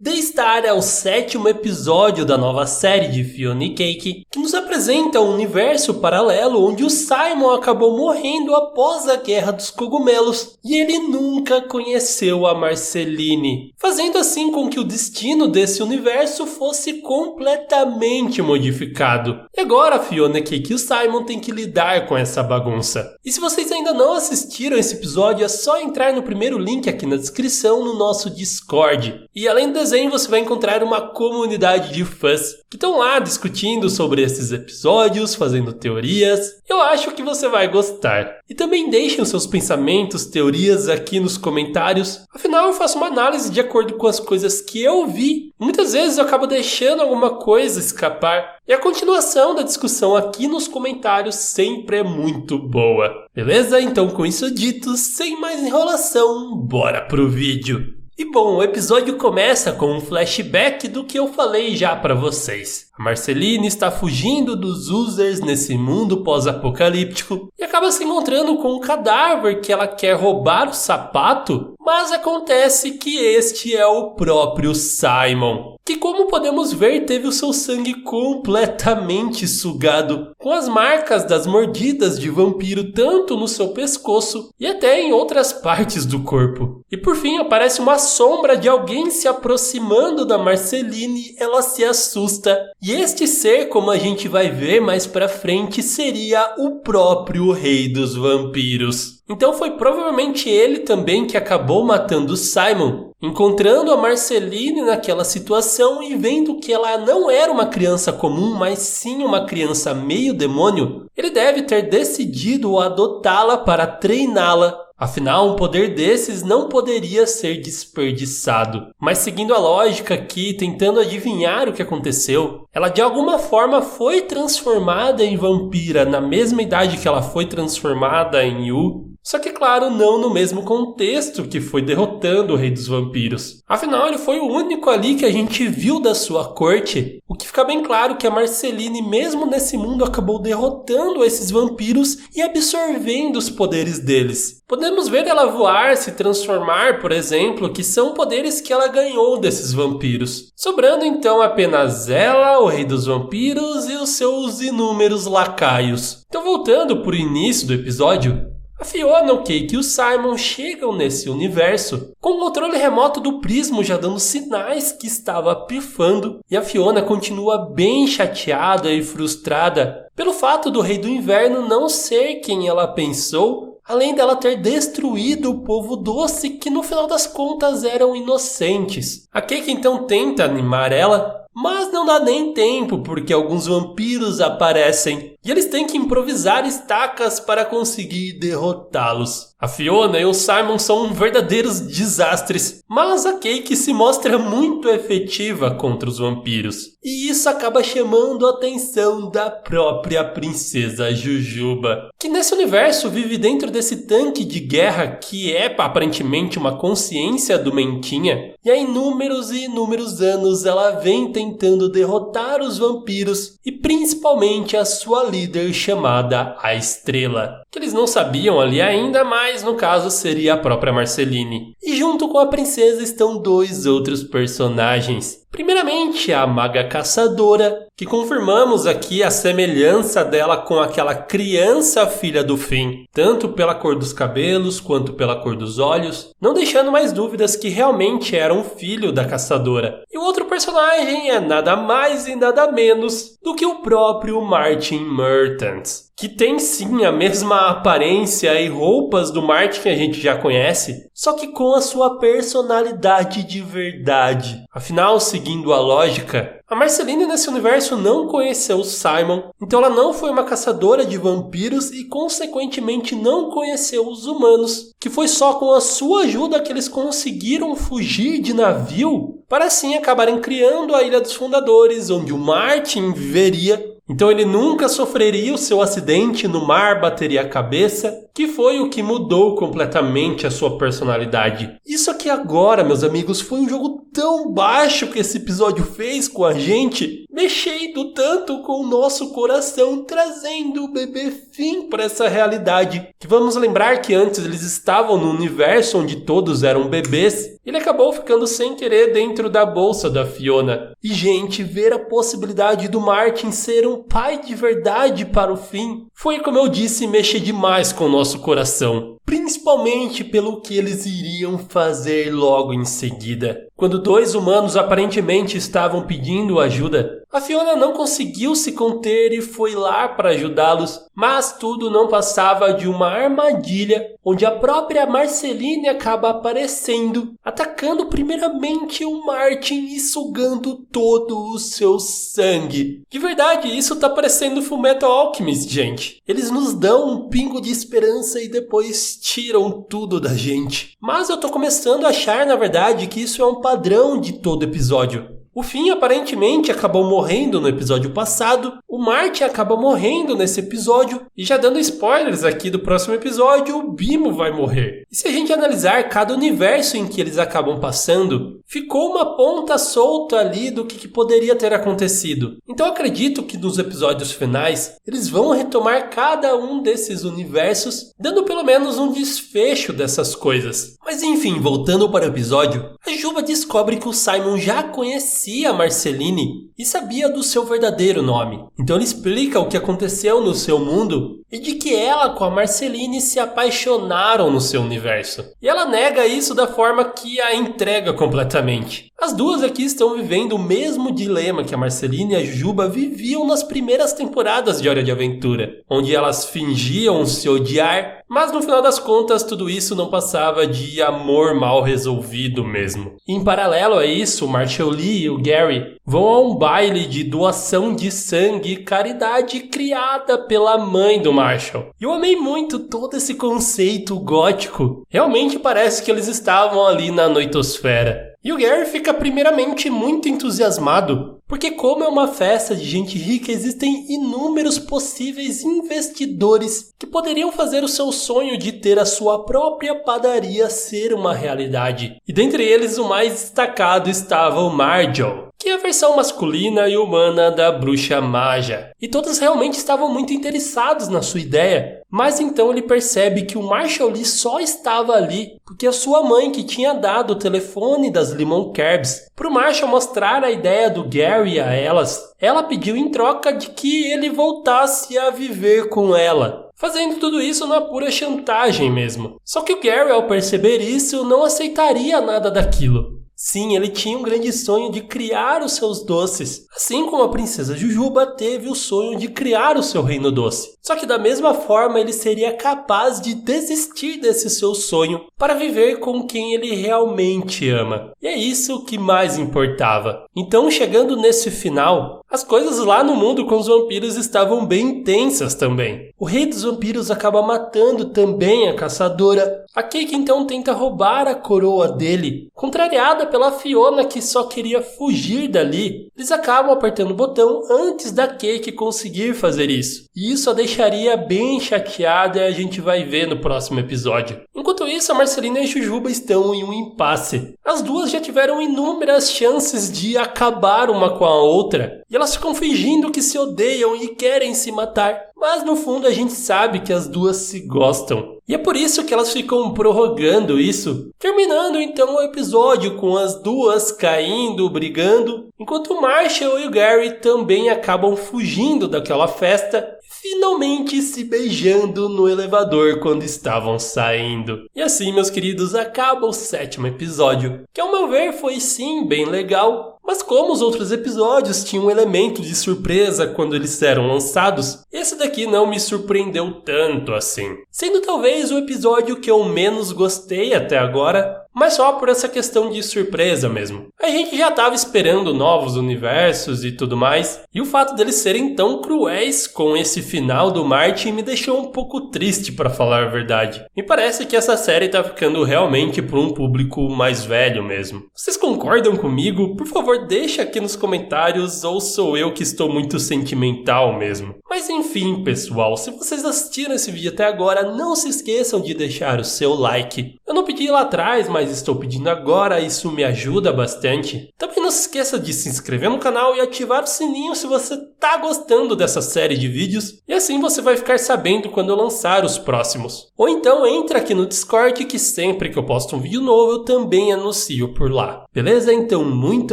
dê estar ao 7º episódio da nova série de Fiona e Cake, que nos apresenta um universo paralelo onde o Simon acabou morrendo após a Guerra dos Cogumelos e ele nunca conheceu a Marceline, fazendo assim com que o destino desse universo fosse completamente modificado. E agora a Fiona e Cake e o Simon têm que lidar com essa bagunça. E se vocês ainda não assistiram esse episódio, é só entrar no primeiro link aqui na descrição no nosso Discord. E além do desenho, você vai encontrar uma comunidade de fãs que estão lá discutindo sobre esses episódios, fazendo teorias. Eu acho que você vai gostar. E também deixem os seus pensamentos, teorias aqui nos comentários. Afinal, eu faço uma análise de acordo com as coisas que eu vi. Muitas vezes eu acabo deixando alguma coisa escapar. E a continuação da discussão aqui nos comentários sempre é muito boa. Beleza? Então, com isso dito, sem mais enrolação, bora pro vídeo. E bom, o episódio começa com um flashback do que eu falei já pra vocês. A Marceline está fugindo dos users nesse mundo pós-apocalíptico e acaba se encontrando com um cadáver que ela quer roubar o sapato, mas acontece que este é o próprio Simon, que, como podemos ver, teve o seu sangue completamente sugado, com as marcas das mordidas de vampiro tanto no seu pescoço e até em outras partes do corpo. E por fim aparece uma sombra de alguém se aproximando da Marceline, ela se assusta. E este ser, como a gente vai ver mais pra frente, seria o próprio Rei dos Vampiros. Então foi provavelmente ele também que acabou matando Simon, encontrando a Marceline naquela situação e vendo que ela não era uma criança comum, mas sim uma criança meio demônio, ele deve ter decidido adotá-la para treiná-la. Afinal, um poder desses não poderia ser desperdiçado. Mas seguindo a lógica aqui, tentando adivinhar o que aconteceu, ela de alguma forma foi transformada em vampira na mesma idade que ela foi transformada em Yu. Só que, claro, não no mesmo contexto que foi derrotando o Rei dos Vampiros. Afinal, ele foi o único ali que a gente viu da sua corte. O que fica bem claro que a Marceline, mesmo nesse mundo, acabou derrotando esses vampiros e absorvendo os poderes deles. Podemos ver ela voar, se transformar, por exemplo, que são poderes que ela ganhou desses vampiros. Sobrando então apenas ela, o Rei dos Vampiros e os seus inúmeros lacaios. Então, voltando para o início do episódio, a Fiona, o Cake e o Simon chegam nesse universo com o controle remoto do prisma já dando sinais que estava pifando, e a Fiona continua bem chateada e frustrada pelo fato do Rei do Inverno não ser quem ela pensou, além dela ter destruído o povo doce que no final das contas eram inocentes. A Cake então tenta animar ela, mas não dá nem tempo porque alguns vampiros aparecem e eles têm que improvisar estacas para conseguir derrotá-los. A Fiona e o Simon são verdadeiros desastres, mas a Cake se mostra muito efetiva contra os vampiros. E isso acaba chamando a atenção da própria princesa Jujuba, que nesse universo vive dentro desse tanque de guerra que é aparentemente uma consciência do Mentinha. E há inúmeros e inúmeros anos ela vem tentando derrotar os vampiros e principalmente a sua líder chamada a Estrela, que eles não sabiam ali ainda, mas no caso seria a própria Marceline. E junto com a princesa estão dois outros personagens. Primeiramente, a Maga Caçadora, que confirmamos aqui a semelhança dela com aquela criança filha do Finn, tanto pela cor dos cabelos quanto pela cor dos olhos, não deixando mais dúvidas que realmente era um filho da Caçadora. E o outro personagem é nada mais e nada menos do que o próprio Martin Mertens, que tem sim a mesma aparência e roupas do Martin que a gente já conhece, só que com a sua personalidade de verdade. Afinal, seguindo a lógica, a Marceline nesse universo não conheceu o Simon, então ela não foi uma caçadora de vampiros e consequentemente não conheceu os humanos, que foi só com a sua ajuda que eles conseguiram fugir de navio para assim acabarem criando a Ilha dos Fundadores, onde o Martin viveria. Então ele nunca sofreria o seu acidente no mar, bateria a cabeça, que foi o que mudou completamente a sua personalidade. Isso aqui agora, meus amigos, foi um jogo tão baixo que esse episódio fez com a gente, mexendo tanto com o nosso coração, trazendo o bebê Finn para essa realidade. Que vamos lembrar que antes eles estavam no universo onde todos eram bebês, ele acabou ficando sem querer dentro da bolsa da Fiona. E, gente, ver a possibilidade do Martin ser um pai de verdade para o fim foi, como eu disse, mexer demais com o nosso coração. Principalmente pelo que eles iriam fazer logo em seguida. Quando 2 humanos aparentemente estavam pedindo ajuda, a Fiona não conseguiu se conter e foi lá para ajudá-los, mas tudo não passava de uma armadilha onde a própria Marceline acaba aparecendo, atacando primeiramente o Martin e sugando todo o seu sangue. De verdade, isso tá parecendo Fullmetal Alchemist, gente. Eles nos dão um pingo de esperança e depois tiram tudo da gente. Mas eu tô começando a achar, na verdade, que isso é um padrão de todo episódio. O Finn aparentemente acabou morrendo no episódio passado, o Martin acaba morrendo nesse episódio, e já dando spoilers aqui do próximo episódio, o Bimo vai morrer. E se a gente analisar cada universo em que eles acabam passando, ficou uma ponta solta ali do que poderia ter acontecido. Então eu acredito que nos episódios finais, eles vão retomar cada um desses universos, dando pelo menos um desfecho dessas coisas. Mas enfim, voltando para o episódio, a Juba descobre que o Simon já conhecia a Marceline e sabia do seu verdadeiro nome. Então ele explica o que aconteceu no seu mundo e de que ela com a Marceline se apaixonaram no seu universo. E ela nega isso da forma que a entrega completamente. As duas aqui estão vivendo o mesmo dilema que a Marceline e a Juba viviam nas primeiras temporadas de Hora de Aventura, onde elas fingiam se odiar, mas no final das contas tudo isso não passava de amor mal resolvido mesmo. Em paralelo a isso, o Marshall Lee e o Gary vão a um baile de doação de sangue e caridade criada pela mãe do Marshall. Eu amei muito todo esse conceito gótico. Realmente parece que eles estavam ali na noitosfera. E o Gary fica primeiramente muito entusiasmado, porque como é uma festa de gente rica, existem inúmeros possíveis investidores que poderiam fazer o seu sonho de ter a sua própria padaria ser uma realidade. E dentre eles o mais destacado estava o Marjoe, que é a versão masculina e humana da bruxa Maja. E todos realmente estavam muito interessados na sua ideia, mas então ele percebe que o Marshall Lee só estava ali porque a sua mãe que tinha dado o telefone das Lemon Cabs para o Marshall mostrar a ideia do Gary a elas, ela pediu em troca de que ele voltasse a viver com ela, fazendo tudo isso na pura chantagem mesmo. Só que o Gary, ao perceber isso, não aceitaria nada daquilo. Sim, ele tinha um grande sonho de criar os seus doces, assim como a princesa Jujuba teve o sonho de criar o seu reino doce. Só que da mesma forma ele seria capaz de desistir desse seu sonho para viver com quem ele realmente ama. E é isso que mais importava. Então, chegando nesse final, as coisas lá no mundo com os vampiros estavam bem tensas também. O rei dos vampiros acaba matando também a caçadora. A Cake então tenta roubar a coroa dele, contrariada pela Fiona que só queria fugir dali. Eles acabam apertando o botão antes da Cake conseguir fazer isso. E isso a deixaria bem chateada e a gente vai ver no próximo episódio. Enquanto isso, a Marcelina e a Jujuba estão em um impasse. As duas já tiveram inúmeras chances de acabar uma com a outra. E elas ficam fingindo que se odeiam e querem se matar. Mas no fundo a gente sabe que as duas se gostam. E é por isso que elas ficam prorrogando isso, terminando então o episódio com as duas caindo, brigando, enquanto o Marshall e o Gary também acabam fugindo daquela festa, finalmente se beijando no elevador quando estavam saindo. E assim, meus queridos, acaba o 7º episódio, que ao meu ver foi sim bem legal. Mas como os outros episódios tinham um elemento de surpresa quando eles eram lançados, esse daqui não me surpreendeu tanto assim. Sendo talvez o episódio que eu menos gostei até agora, mas só por essa questão de surpresa mesmo. A gente já estava esperando novos universos e tudo mais, e o fato deles serem tão cruéis com esse final do Martin me deixou um pouco triste, para falar a verdade. Me parece que essa série tá ficando realmente para um público mais velho mesmo. Vocês concordam comigo? Por favor, deixa aqui nos comentários, ou sou eu que estou muito sentimental mesmo. Mas enfim, pessoal, se vocês assistiram esse vídeo até agora, não se esqueçam de deixar o seu like. Eu não pedi lá atrás, mas mas estou pedindo agora, isso me ajuda bastante. Também não se esqueça de se inscrever no canal e ativar o sininho se você tá gostando dessa série de vídeos, e assim você vai ficar sabendo quando eu lançar os próximos. Ou então entra aqui no Discord que sempre que eu posto um vídeo novo eu também anuncio por lá. Beleza? Então muito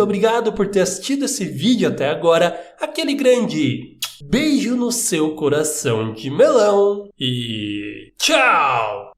obrigado por ter assistido esse vídeo até agora. Aquele grande beijo no seu coração de melão e tchau!